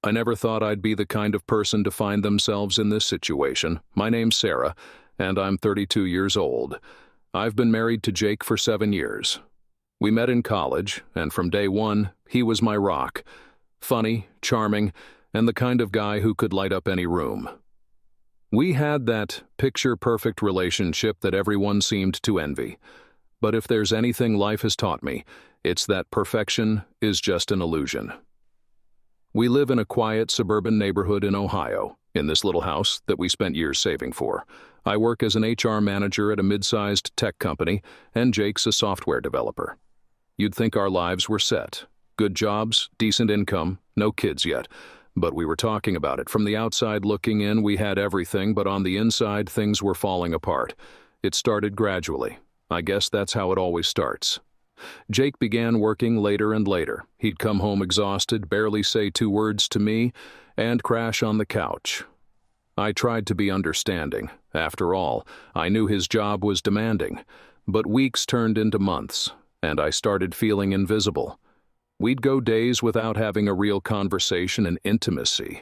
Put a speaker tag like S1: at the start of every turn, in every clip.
S1: I never thought I'd be the kind of person to find themselves in this situation. My name's Sarah, and I'm 32 years old. I've been married to Jake for 7 years. We met in college, and from day one, he was my rock. Funny, charming, and the kind of guy who could light up any room. We had that picture-perfect relationship that everyone seemed to envy. But if there's anything life has taught me, it's that perfection is just an illusion. We live in a quiet suburban neighborhood in Ohio, in this little house that we spent years saving for. I work as an HR manager at a mid-sized tech company, and Jake's a software developer. You'd think our lives were set. Good jobs, decent income, no kids yet. But we were talking about it. From the outside looking in, we had everything, but on the inside, things were falling apart. It started gradually. I guess that's how it always starts. Jake began working later and later. He'd come home exhausted, barely say 2 words to me, and crash on the couch. I tried to be understanding. After all, I knew his job was demanding. But weeks turned into months, and I started feeling invisible. We'd go days without having a real conversation and intimacy.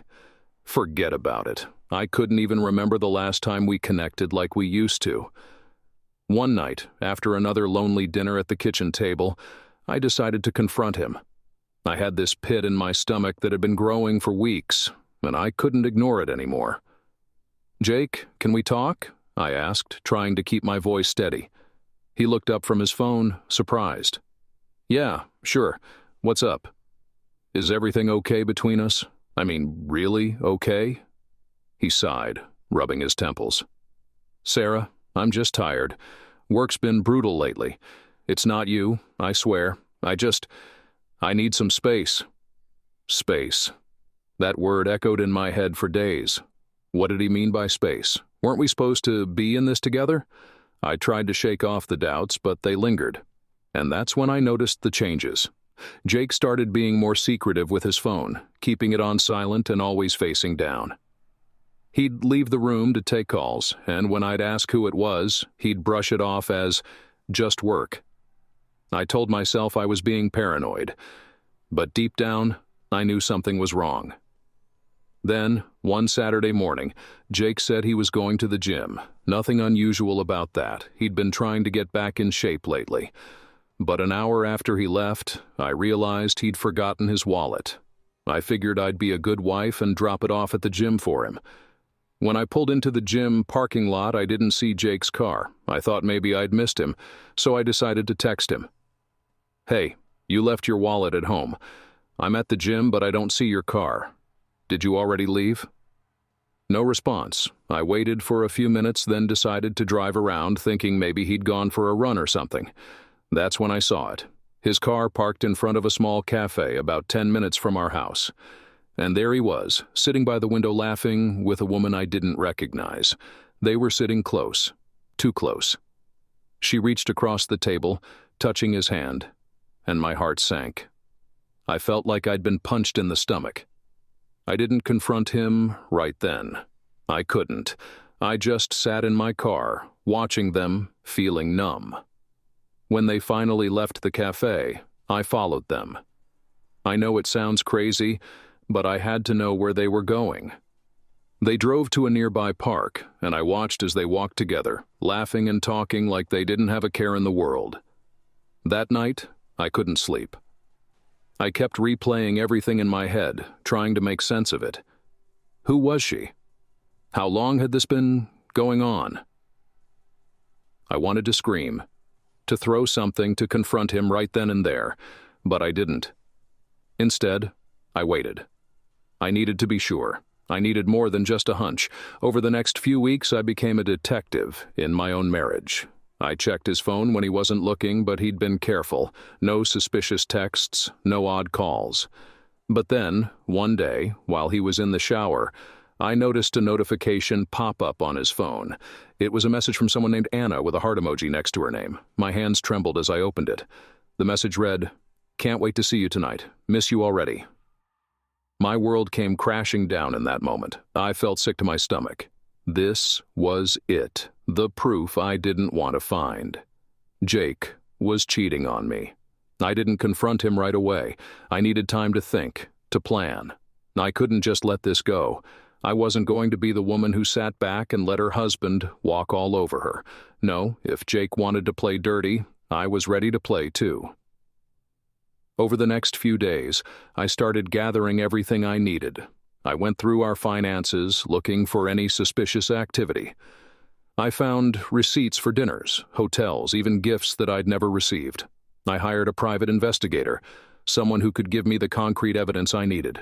S1: Forget about it. I couldn't even remember the last time we connected like we used to. One night, after another lonely dinner at the kitchen table, I decided to confront him. I had this pit in my stomach that had been growing for weeks, and I couldn't ignore it anymore. "Jake, can we talk?" I asked, trying to keep my voice steady. He looked up from his phone, surprised. "Yeah, sure. What's up? Is everything okay between us? I mean, really okay?" He sighed, rubbing his temples. "Sarah, I'm just tired. Work's been brutal lately. It's not you, I swear. I need some space." Space. That word echoed in my head for days. What did he mean by space? Weren't we supposed to be in this together? I tried to shake off the doubts, but they lingered. And that's when I noticed the changes. Jake started being more secretive with his phone, keeping it on silent and always facing down. He'd leave the room to take calls, and when I'd ask who it was, he'd brush it off as just work. I told myself I was being paranoid, but deep down, I knew something was wrong. Then, one Saturday morning, Jake said he was going to the gym. Nothing unusual about that. He'd been trying to get back in shape lately. But an hour after he left, I realized he'd forgotten his wallet. I figured I'd be a good wife and drop it off at the gym for him. When I pulled into the gym parking lot, I didn't see Jake's car. I thought maybe I'd missed him, so I decided to text him. "Hey, you left your wallet at home. I'm at the gym, but I don't see your car. Did you already leave?" No response. I waited for a few minutes, then decided to drive around, thinking maybe he'd gone for a run or something. That's when I saw it. His car parked in front of a small cafe about 10 minutes from our house. And there he was, sitting by the window laughing with a woman I didn't recognize. They were sitting close. Too close. She reached across the table, touching his hand, and my heart sank. I felt like I'd been punched in the stomach. I didn't confront him right then. I couldn't. I just sat in my car, watching them, feeling numb. When they finally left the cafe, I followed them. I know it sounds crazy, but I had to know where they were going. They drove to a nearby park, and I watched as they walked together, laughing and talking like they didn't have a care in the world. That night, I couldn't sleep. I kept replaying everything in my head, trying to make sense of it. Who was she? How long had this been going on? I wanted to scream, to throw something to confront him right then and there, but I didn't. Instead, I waited. I needed to be sure. I needed more than just a hunch. Over the next few weeks, I became a detective in my own marriage. I checked his phone when he wasn't looking, but he'd been careful. No suspicious texts, no odd calls. But then, one day, while he was in the shower, I noticed a notification pop up on his phone. It was a message from someone named Anna with a heart emoji next to her name. My hands trembled as I opened it. The message read, "Can't wait to see you tonight. Miss you already." My world came crashing down in that moment. I felt sick to my stomach. This was it, the proof I didn't want to find. Jake was cheating on me. I didn't confront him right away. I needed time to think, to plan. I couldn't just let this go. I wasn't going to be the woman who sat back and let her husband walk all over her. No, if Jake wanted to play dirty, I was ready to play too. Over the next few days, I started gathering everything I needed. I went through our finances, looking for any suspicious activity. I found receipts for dinners, hotels, even gifts that I'd never received. I hired a private investigator, someone who could give me the concrete evidence I needed.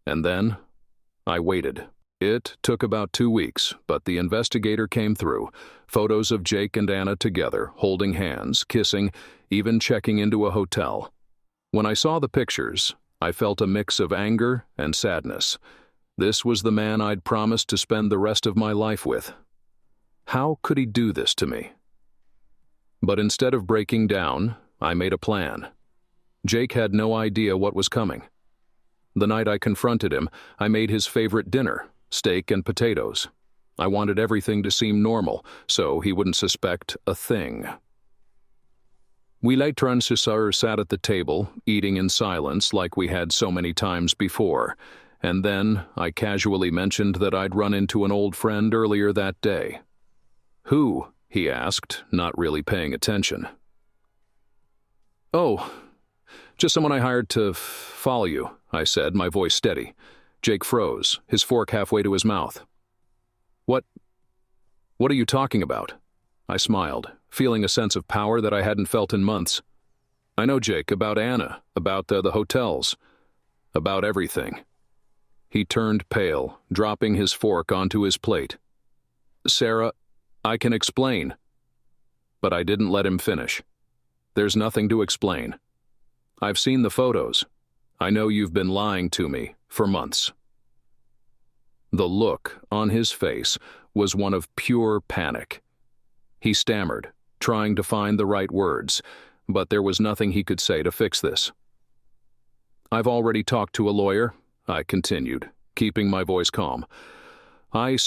S1: And then, I waited. It took about 2 weeks, but the investigator came through. Photos of Jake and Anna together, holding hands, kissing, even checking into a hotel. When I saw the pictures, I felt a mix of anger and sadness. This was the man I'd promised to spend the rest of my life with. How could he do this to me? But instead of breaking down, I made a plan. Jake had no idea what was coming. The night I confronted him, I made his favorite dinner, steak and potatoes. I wanted everything to seem normal, so he wouldn't suspect a thing. We later sat at the table, eating in silence like we had so many times before, and then I casually mentioned that I'd run into an old friend earlier that day. "Who?" he asked, not really paying attention. "Oh, just someone I hired to follow you," I said, my voice steady. Jake froze, his fork halfway to his mouth. What are you talking about?" I smiled, feeling a sense of power that I hadn't felt in months. "I know, Jake, about Anna, about the hotels, about everything." He turned pale, dropping his fork onto his plate. "Sarah, I can explain." But I didn't let him finish. "There's nothing to explain. I've seen the photos. I know you've been lying to me for months." The look on his face was one of pure panic. He stammered, trying to find the right words, but there was nothing he could say to fix this. "I've already talked to a lawyer," I continued, keeping my voice calm. "I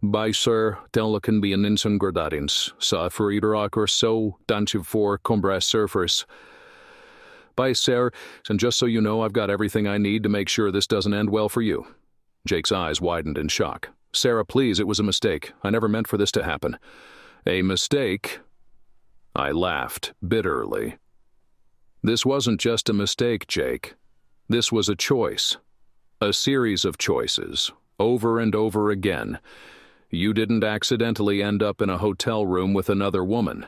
S1: by sir kan be an insungradadins sa furirak or so danchiv for combras surfers. By sir, and just so you know, I've got everything I need to make sure this doesn't end well for you." Jake's eyes widened in shock. "Sarah, please, it was a mistake. I never meant for this to happen." "A mistake?" I laughed bitterly. "This wasn't just a mistake, Jake. This was a choice. A series of choices, over and over again. You didn't accidentally end up in a hotel room with another woman."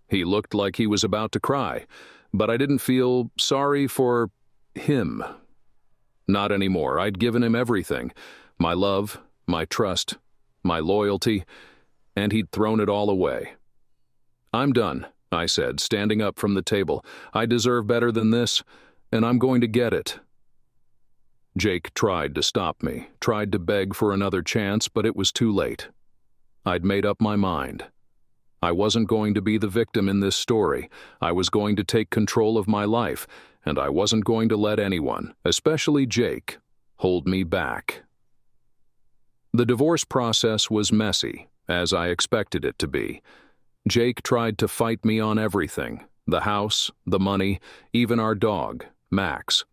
S1: He looked like he was about to cry, but I didn't feel sorry for him. Not anymore. I'd given him everything. My love, my trust, my loyalty, and he'd thrown it all away. "I'm done," I said, standing up from the table. "I deserve better than this, and I'm going to get it." Jake tried to stop me, tried to beg for another chance, but it was too late. I'd made up my mind. I wasn't going to be the victim in this story. I was going to take control of my life, and I wasn't going to let anyone, especially Jake, hold me back. The divorce process was messy, as I expected it to be. Jake tried to fight me on everything, the house, the money, even our dog, Max.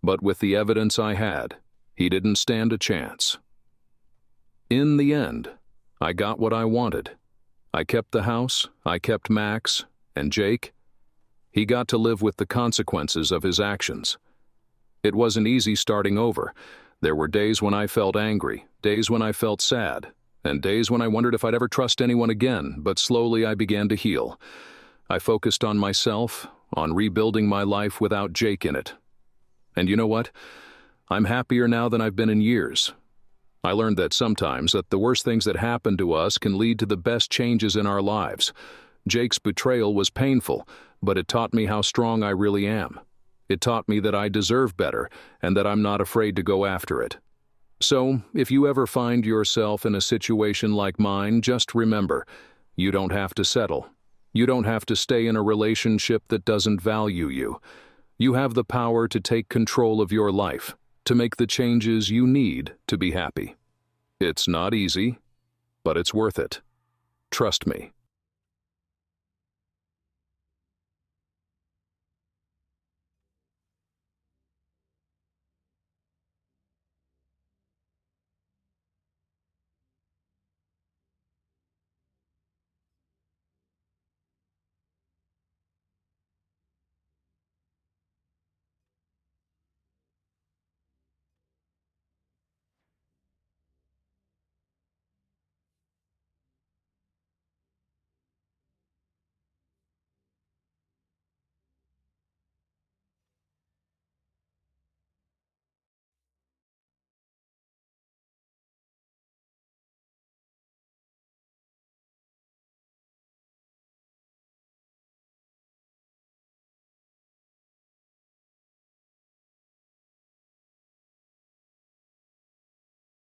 S1: But with the evidence I had, he didn't stand a chance. In the end, I got what I wanted. I kept the house, I kept Max, and Jake, he got to live with the consequences of his actions. It wasn't easy starting over. There were days when I felt angry, days when I felt sad, and days when I wondered if I'd ever trust anyone again, but slowly I began to heal. I focused on myself, on rebuilding my life without Jake in it. And you know what? I'm happier now than I've been in years. I learned that sometimes that the worst things that happen to us can lead to the best changes in our lives. Jake's betrayal was painful, but it taught me how strong I really am. It taught me that I deserve better and that I'm not afraid to go after it. So, if you ever find yourself in a situation like mine, just remember, you don't have to settle. You don't have to stay in a relationship that doesn't value you. You have the power to take control of your life, to make the changes you need to be happy. It's not easy, but it's worth it. Trust me.